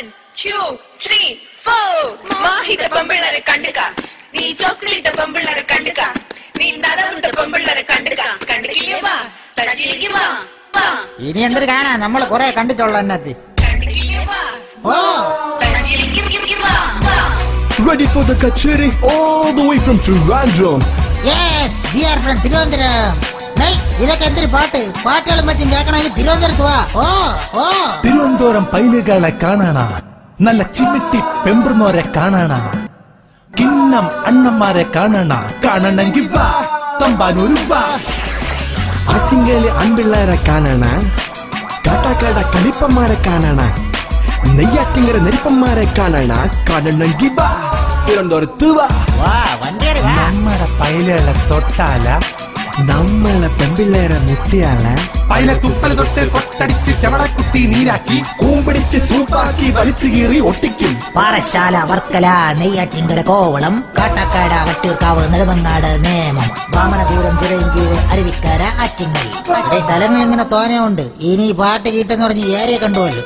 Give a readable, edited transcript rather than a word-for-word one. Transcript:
1, 2, 3, 4 മാഹിത പെമ്പിള്ളരെ കണ്ടുക നീ ചോക്ലേറ്റ് പെമ്പിള്ളരെ കണ്ടുക നീ നരമുട്ട പെമ്പിള്ളരെ കണ്ടുക കണ്ടില്ലേ വാ തച്ചിലേക്ക് വാ വാ ഇനി എന്തൊരു കാണാ നമ്മൾ കുറെ കണ്ടിട്ടുള്ള എന്നത് കണ്ടില്ലേ വാ ഓ തച്ചിലേക്ക് വാ വാ Ready for the kacheri all the way from Trivandrum. Yes, we are from Trivandrum. Hey, ഇതൊക്കെ എന്തൊരു പാട്ടുകളും മറ്റും കേൾക്കണമെങ്കിൽ തിരുവനന്തപുരത്ത് വാ. ഓ തിരുവനന്തപുരം പൈലുകളെ കാണാണ, നല്ല ചിമിട്ടി പെമ്പുന്നോരെ കാണാണ, കിണ്ണം അണ്ണന്മാരെ കാണാണ, കാണണമെങ്കിൽ വാ തമ്പാനൂർ വാ. ആറ്റിങ്ങലിലെ അൻപിള്ളേരെ കാണാണ, കാട്ടാക്കാട കളിപ്പന്മാരെ കാണാണ, നെയ്യാറ്റിങ്ങര നെരിപ്പന്മാരെ കാണാണ, കാണണമെങ്കിൽ വാ തിരുവനന്തപുരത്ത് വാ. നമ്മുടെ പൈലുകളെ തൊട്ടാല, നമ്മളെ പെമ്പിള്ളേരെ മുട്ടിയാല, പൈല തുപ്പൽ തൊട്ട് കൊട്ടടിച്ച് ചവളക്കുത്തി നീരാക്കി കൂമ്പിടിച്ച് സൂപ്പാക്കി വലിച്ചു കീറി ഒട്ടിക്കും. പാറശാല, വർക്കല, നെയ്യാറ്റിങ്കര, കോവളം, കാട്ടാക്കാട്, വട്ടിയൂർക്കാവ്, നെടുമങ്ങാട്, നേമം, വാമനപുരം, ചിറയൻകീഴ്, അരുവിക്കര, ആറ്റിങ്ങൽ. സ്ഥലങ്ങൾ ഇങ്ങനെ തോനെ ഉണ്ട്. ഇനി പാട്ട് കിട്ടെന്ന് പറഞ്ഞ് ഏരിയ കണ്ടുപോലും.